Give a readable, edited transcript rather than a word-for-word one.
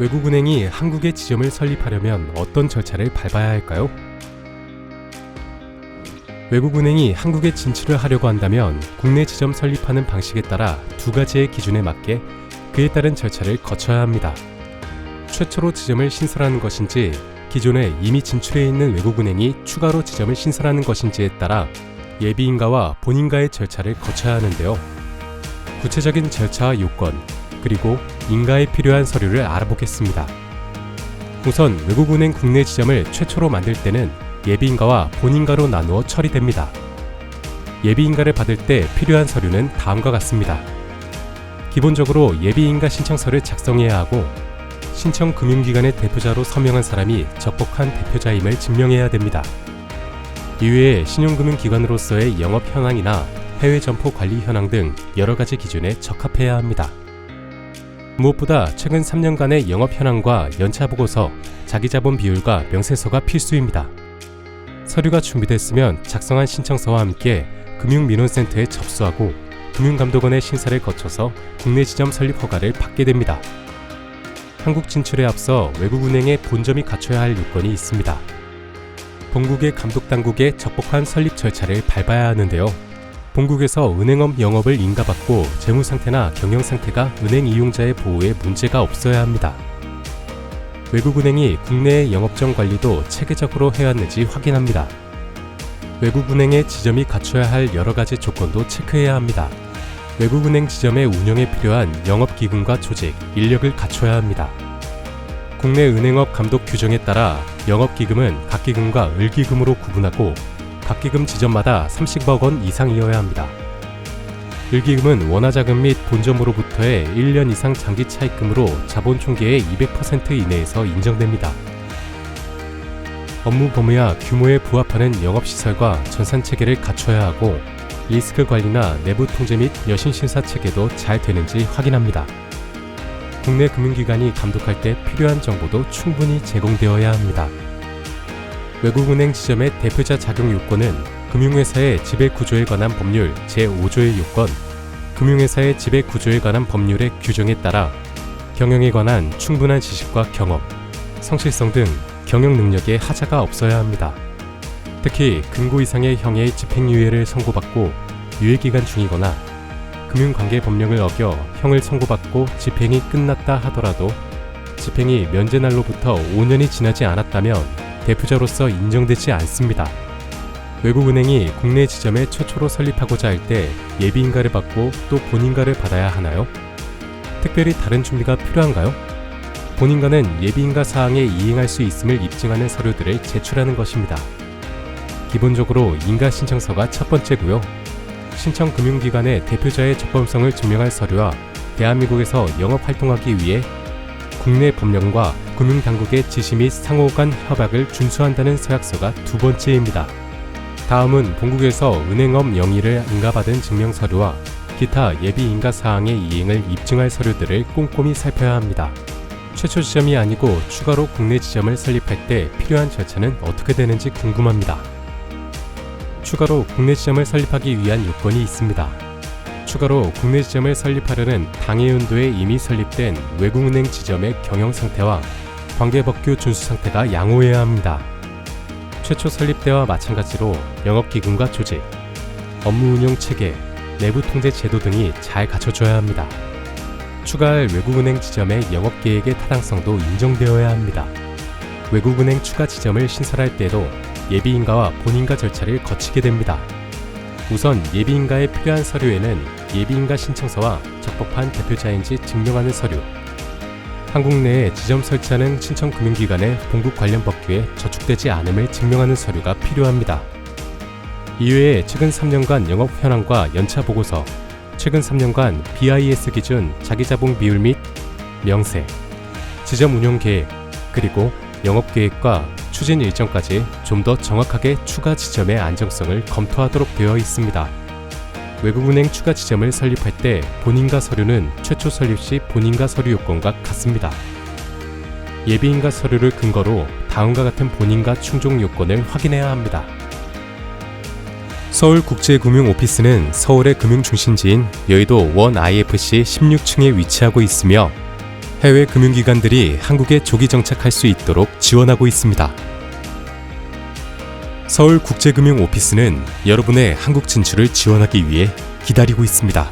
외국은행이 한국에 지점을 설립하려면 어떤 절차를 밟아야 할까요? 외국은행이 한국에 진출을 하려고 한다면 국내 지점 설립하는 방식에 따라 두 가지의 기준에 맞게 그에 따른 절차를 거쳐야 합니다. 최초로 지점을 신설하는 것인지 기존에 이미 진출해 있는 외국은행이 추가로 지점을 신설하는 것인지에 따라 예비인가와 본인가의 절차를 거쳐야 하는데요. 구체적인 절차와 요건, 그리고 인가에 필요한 서류를 알아보겠습니다. 우선 외국은행 국내 지점을 최초로 만들 때는 예비인가와 본인가로 나누어 처리됩니다. 예비인가를 받을 때 필요한 서류는 다음과 같습니다. 기본적으로 예비인가 신청서를 작성해야 하고 신청 금융기관의 대표자로 서명한 사람이 적법한 대표자임을 증명해야 됩니다. 이외에 신용금융기관으로서의 영업 현황이나 해외 점포 관리 현황 등 여러 가지 기준에 적합해야 합니다. 무엇보다 최근 3년간의 영업 현황과 연차 보고서, 자기자본 비율과 명세서가 필수입니다. 서류가 준비됐으면 작성한 신청서와 함께 금융민원센터에 접수하고 금융감독원의 심사를 거쳐서 국내 지점 설립 허가를 받게 됩니다. 한국 진출에 앞서 외국은행의 본점이 갖춰야 할 요건이 있습니다. 본국의 감독당국의 적법한 설립 절차를 밟아야 하는데요. 본국에서 은행업 영업을 인가받고 재무상태나 경영상태가 은행 이용자의 보호에 문제가 없어야 합니다. 외국은행이 국내의 영업정 관리도 체계적으로 해왔는지 확인합니다. 외국은행의 지점이 갖춰야 할 여러 가지 조건도 체크해야 합니다. 외국은행 지점의 운영에 필요한 영업기금과 조직, 인력을 갖춰야 합니다. 국내 은행업 감독 규정에 따라 영업기금은 각기금과 을기금으로 구분하고 각기금 지점마다 30억 원 이상이어야 합니다. 을기금은 원화자금 및 본점으로부터의 1년 이상 장기 차입금으로 자본 총계의 200% 이내에서 인정됩니다. 업무 범위와 규모에 부합하는 영업시설과 전산체계를 갖춰야 하고 리스크 관리나 내부 통제 및 여신심사 체계도 잘 되는지 확인합니다. 국내 금융기관이 감독할 때 필요한 정보도 충분히 제공되어야 합니다. 외국은행 지점의 대표자 자격 요건은 금융회사의 지배구조에 관한 법률 제5조의 요건, 금융회사의 지배구조에 관한 법률의 규정에 따라 경영에 관한 충분한 지식과 경험, 성실성 등 경영 능력에 하자가 없어야 합니다. 특히 금고 이상의 형의 집행유예를 선고받고 유예기간 중이거나 금융관계법령을 어겨 형을 선고받고 집행이 끝났다 하더라도 집행이 면제날로부터 5년이 지나지 않았다면 대표자로서 인정되지 않습니다. 외국은행이 국내 지점에 최초로 설립하고자 할 때 예비인가를 받고 또 본인가를 받아야 하나요? 특별히 다른 준비가 필요한가요? 본인가는 예비인가 사항에 이행할 수 있음을 입증하는 서류들을 제출하는 것입니다. 기본적으로 인가 신청서가 첫 번째고요. 신청 금융기관의 대표자의 적법성을 증명할 서류와 대한민국에서 영업활동하기 위해 국내 법령과 금융당국의 지시 및 상호 간 협약을 준수한다는 서약서가 두 번째입니다. 다음은 본국에서 은행업 영위를 인가받은 증명서류와 기타 예비인가 사항의 이행을 입증할 서류들을 꼼꼼히 살펴야 합니다. 최초 지점이 아니고 추가로 국내 지점을 설립할 때 필요한 절차는 어떻게 되는지 궁금합니다. 추가로 국내 지점을 설립하기 위한 요건이 있습니다. 추가로 국내 지점을 설립하려는 당해연도에 이미 설립된 외국은행 지점의 경영 상태와 관계법규 준수 상태가 양호해야 합니다. 최초 설립 때와 마찬가지로 영업기금과 조직, 업무 운영 체계, 내부 통제 제도 등이 잘 갖춰져야 합니다. 추가할 외국은행 지점의 영업계획의 타당성도 인정되어야 합니다. 외국은행 추가 지점을 신설할 때도 예비인가와 본인가 절차를 거치게 됩니다. 우선 예비인가에 필요한 서류에는 예비인가 신청서와 적법한 대표자인지 증명하는 서류, 한국 내에 지점 설치하는 신청금융기관의 본국 관련 법규에 저촉되지 않음을 증명하는 서류가 필요합니다. 이외에 최근 3년간 영업 현황과 연차 보고서, 최근 3년간 BIS 기준 자기자본 비율 및 명세, 지점 운영 계획, 그리고 영업 계획과 추진 일정까지 좀 더 정확하게 추가 지점의 안정성을 검토하도록 되어 있습니다. 외국은행 추가 지점을 설립할 때 본인가 서류는 최초 설립 시 본인가 서류 요건과 같습니다. 예비인가 서류를 근거로 다음과 같은 본인가 충족 요건을 확인해야 합니다. 서울국제금융오피스는 서울의 금융중심지인 여의도 원 IFC 16층에 위치하고 있으며 해외 금융기관들이 한국에 조기 정착할 수 있도록 지원하고 있습니다. 서울국제금융오피스는 여러분의 한국 진출을 지원하기 위해 기다리고 있습니다.